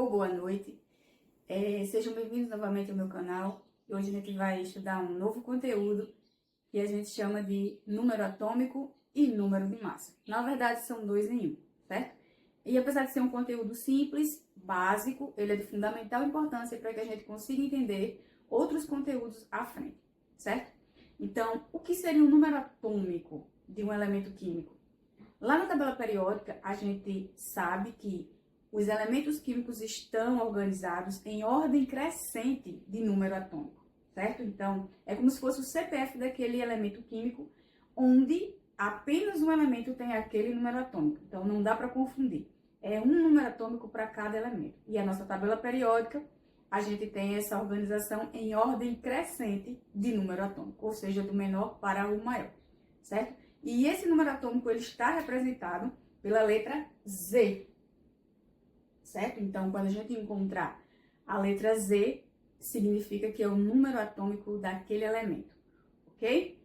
ou boa noite. Sejam bem-vindos novamente ao meu canal. Hoje a gente vai estudar um novo conteúdo que a gente chama de número atômico e número de massa. Na verdade, são dois em um, certo? E apesar de ser um conteúdo simples, básico, ele é de fundamental importância para que a gente consiga entender outros conteúdos à frente, certo? Então, o que seria um número atômico de um elemento químico? Lá na tabela periódica, a gente sabe que os elementos químicos estão organizados em ordem crescente de número atômico, certo? Então, é como se fosse o CPF daquele elemento químico, onde apenas um elemento tem aquele número atômico. Então, não dá para confundir. É um número atômico para cada elemento. E a nossa tabela periódica, a gente tem essa organização em ordem crescente de número atômico, ou seja, do menor para o maior, certo? E esse número atômico, ele está representado pela letra Z, certo? Então, quando a gente encontrar a letra Z, significa que é o número atômico daquele elemento, ok?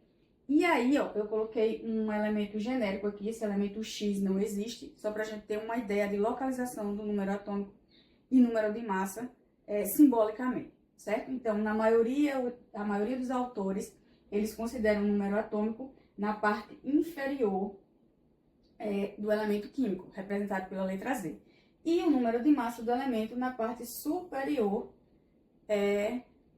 E aí, ó, eu coloquei um elemento genérico aqui, esse elemento X não existe, só para a gente ter uma ideia de localização do número atômico e número de massa simbolicamente, certo? Então, a maioria dos autores, eles consideram o número atômico na parte inferior do elemento químico, representado pela letra Z. E o número de massa do elemento na parte superior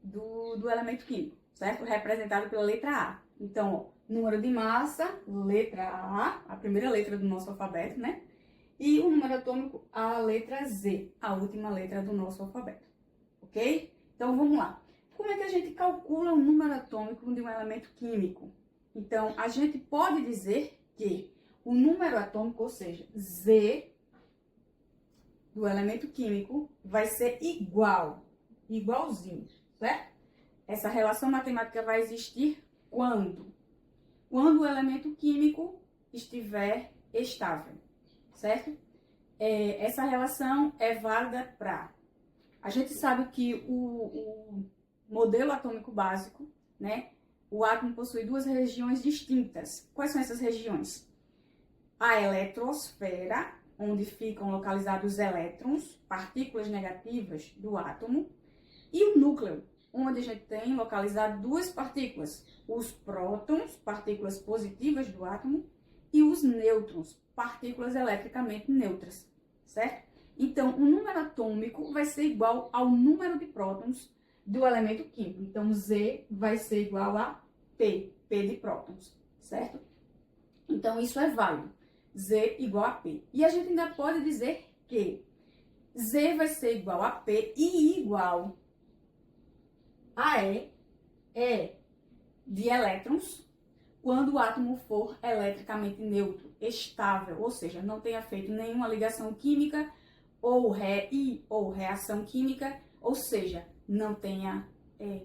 do elemento químico, certo? Representado pela letra A. Então, ó, número de massa, letra A, a primeira letra do nosso alfabeto, né? E o número atômico, a letra Z, a última letra do nosso alfabeto, ok? Então, vamos lá. Como é que a gente calcula o número atômico de um elemento químico? Então, a gente pode dizer que o número atômico, ou seja, Z do elemento químico, vai ser igualzinho, certo? Essa relação matemática vai existir quando? Quando o elemento químico estiver estável, certo? Essa relação é válida para... A gente sabe que o modelo atômico básico, né? O átomo possui duas regiões distintas. Quais são essas regiões? A eletrosfera, onde ficam localizados os elétrons, partículas negativas do átomo, e o núcleo, onde a gente tem localizado duas partículas, os prótons, partículas positivas do átomo, e os nêutrons, partículas eletricamente neutras, certo? Então, o número atômico vai ser igual ao número de prótons do elemento químico. Então, Z vai ser igual a P de prótons, certo? Então, isso é válido. Z igual a P. E a gente ainda pode dizer que Z vai ser igual a P e igual a E de elétrons quando o átomo for eletricamente neutro, estável, ou seja, não tenha feito nenhuma ligação química ou reação química, ou seja, não tenha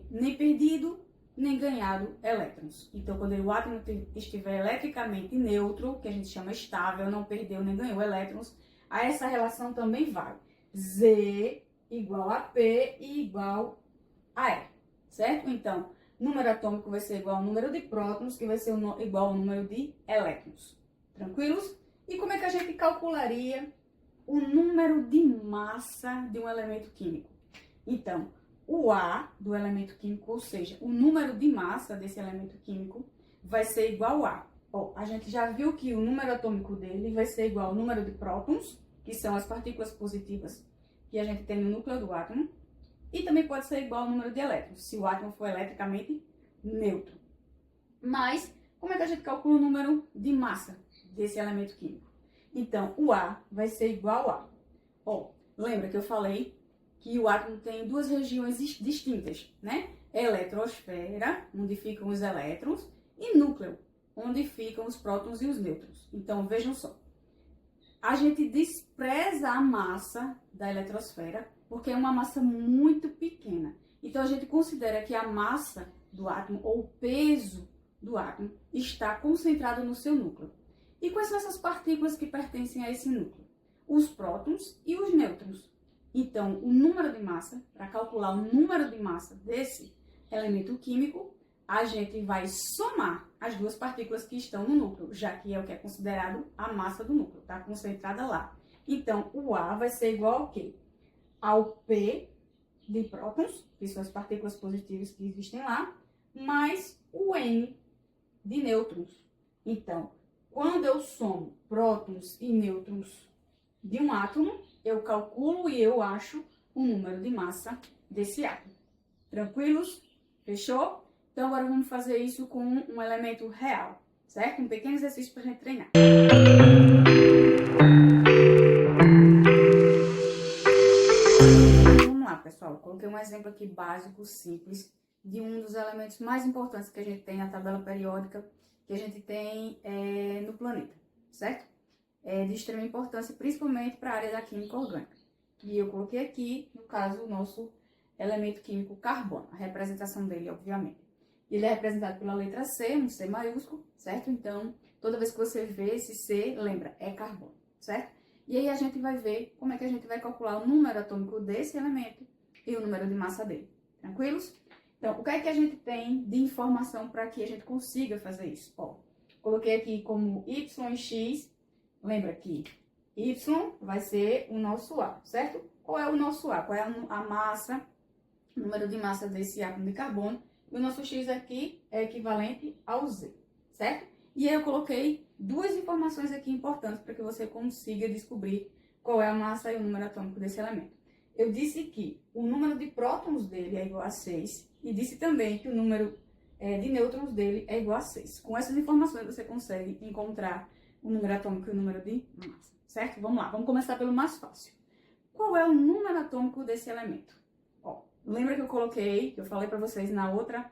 nem perdido nem ganhado elétrons. Então, quando o átomo estiver eletricamente neutro, que a gente chama estável, não perdeu nem ganhou elétrons, a essa relação também vale. Z igual a P e igual a E, certo? Então, número atômico vai ser igual ao número de prótons, que vai ser igual ao número de elétrons. Tranquilos? E como é que a gente calcularia o número de massa de um elemento químico? Então, o A do elemento químico, ou seja, o número de massa desse elemento químico, vai ser igual a... Ó, a gente já viu que o número atômico dele vai ser igual ao número de prótons, que são as partículas positivas que a gente tem no núcleo do átomo, e também pode ser igual ao número de elétrons, se o átomo for eletricamente neutro. Mas, como é que a gente calcula o número de massa desse elemento químico? Então, o A vai ser igual a... Ó, lembra que eu falei que o átomo tem duas regiões distintas, né? Eletrosfera, onde ficam os elétrons, e núcleo, onde ficam os prótons e os nêutrons. Então, vejam só. A gente despreza a massa da eletrosfera, porque é uma massa muito pequena. Então, a gente considera que a massa do átomo, ou o peso do átomo, está concentrado no seu núcleo. E quais são essas partículas que pertencem a esse núcleo? Os prótons e os nêutrons. Então, o número de massa, para calcular o número de massa desse elemento químico, a gente vai somar as duas partículas que estão no núcleo, já que é o que é considerado a massa do núcleo, está concentrada lá. Então, o A vai ser igual ao quê? ao P de prótons, que são as partículas positivas que existem lá, mais o N de nêutrons. Então, quando eu somo prótons e nêutrons de um átomo, eu calculo e eu acho o número de massa desse átomo. Tranquilos? Fechou? Então, agora vamos fazer isso com um elemento real, certo? Um pequeno exercício para a gente treinar. Vamos lá, pessoal. Eu coloquei um exemplo aqui básico, simples, de um dos elementos mais importantes que a gente tem na tabela periódica, que a gente tem no planeta, certo? É de extrema importância, principalmente para a área da química orgânica. E eu coloquei aqui, no caso, o nosso elemento químico carbono, a representação dele, obviamente. Ele é representado pela letra C, um C maiúsculo, certo? Então, toda vez que você vê esse C, lembra, é carbono, certo? E aí a gente vai ver como é que a gente vai calcular o número atômico desse elemento e o número de massa dele. Tranquilos? Então, o que é que a gente tem de informação para que a gente consiga fazer isso? Ó, coloquei aqui como Y e X. Lembra que Y vai ser o nosso A, certo? Qual é o nosso A? Qual é a massa, o número de massa desse átomo de carbono? E o nosso X aqui é equivalente ao Z, certo? E aí eu coloquei duas informações aqui importantes para que você consiga descobrir qual é a massa e o número atômico desse elemento. Eu disse que o número de prótons dele é igual a 6 e disse também que o número de nêutrons dele é igual a 6. Com essas informações você consegue encontrar o número atômico e o número de massa, certo? Vamos lá, vamos começar pelo mais fácil. Qual é o número atômico desse elemento? Ó, lembra que eu coloquei, que eu falei para vocês na outra,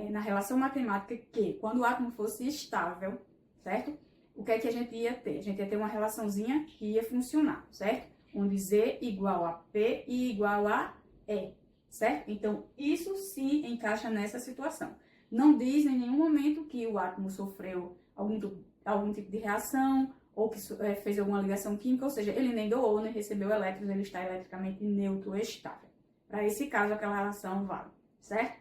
na relação matemática, que quando o átomo fosse estável, certo? O que é que a gente ia ter? A gente ia ter uma relaçãozinha que ia funcionar, certo? Onde Z igual a P e igual a E, certo? Então, isso se encaixa nessa situação. Não diz em nenhum momento que o átomo sofreu algum tipo de reação ou que fez alguma ligação química, ou seja, ele nem doou, nem recebeu elétrons, ele está eletricamente neutro, estável. Para esse caso, aquela relação vale, certo?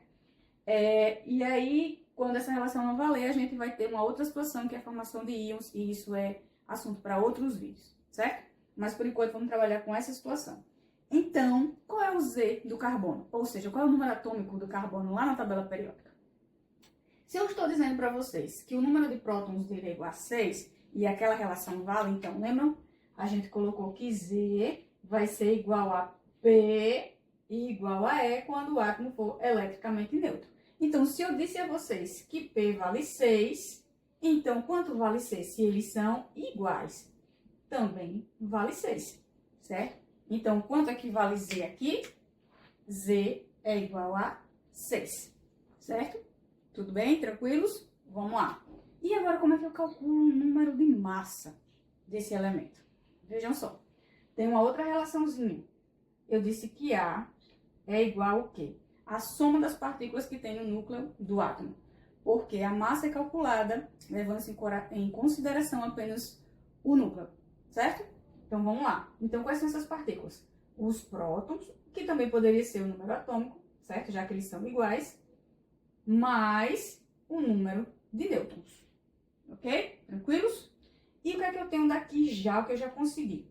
E aí, quando essa relação não valer, a gente vai ter uma outra situação, que é a formação de íons, e isso é assunto para outros vídeos, certo? Mas, por enquanto, vamos trabalhar com essa situação. Então, qual é o Z do carbono? Ou seja, qual é o número atômico do carbono lá na tabela periódica? Se eu estou dizendo para vocês que o número de prótons dele é igual a 6, e aquela relação vale, então, lembram? A gente colocou que Z vai ser igual a P e igual a E quando o átomo for eletricamente neutro. Então, se eu disse a vocês que P vale 6, então quanto vale C? Se eles são iguais, também vale 6, certo? Então, quanto é que vale Z aqui? Z é igual a 6, certo? Tudo bem? Tranquilos? Vamos lá. E agora, como é que eu calculo o número de massa desse elemento? Vejam só. Tem uma outra relaçãozinha. Eu disse que A é igual ao quê? A soma das partículas que tem no núcleo do átomo. Porque a massa é calculada levando-se em consideração apenas o núcleo, certo? Então, vamos lá. Então, quais são essas partículas? Os prótons, que também poderia ser o número atômico, certo? Já que eles são iguais, mais o número de nêutrons. Ok? Tranquilos? E o que é que eu tenho daqui já, o que eu já consegui?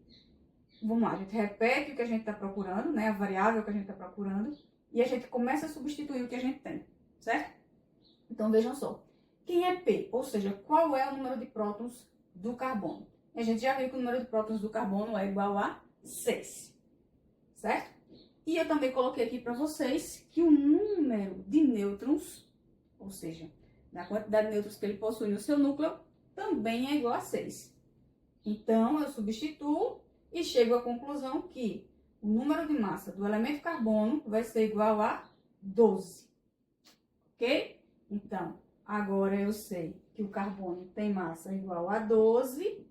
Vamos lá, a gente repete o que a gente está procurando, né? A variável que a gente está procurando. E a gente começa a substituir o que a gente tem, certo? Então, vejam só. Quem é P? Ou seja, qual é o número de prótons do carbono? A gente já viu que o número de prótons do carbono é igual a 6, certo? E eu também coloquei aqui para vocês que o número de nêutrons, ou seja, da quantidade de nêutrons que ele possui no seu núcleo, também é igual a 6. Então, eu substituo e chego à conclusão que o número de massa do elemento carbono vai ser igual a 12. Ok? Então, agora eu sei que o carbono tem massa igual a 12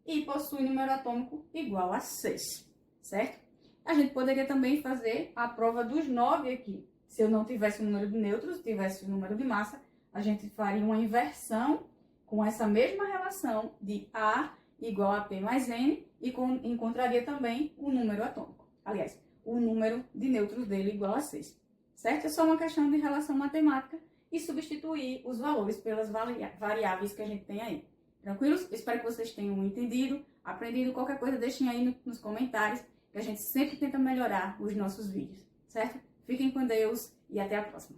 e possui número atômico igual a 6, certo? A gente poderia também fazer a prova dos 9 aqui. Se eu não tivesse o número de nêutrons, tivesse o número de massa, a gente faria uma inversão com essa mesma relação de A igual a P mais N e encontraria também o número atômico. Aliás, o número de nêutrons dele igual a 6, certo? É só uma questão de relação matemática e substituir os valores pelas variáveis que a gente tem aí. Tranquilos? Espero que vocês tenham entendido, aprendido. Qualquer coisa, deixem aí nos comentários que a gente sempre tenta melhorar os nossos vídeos, certo? Fiquem com Deus e até a próxima.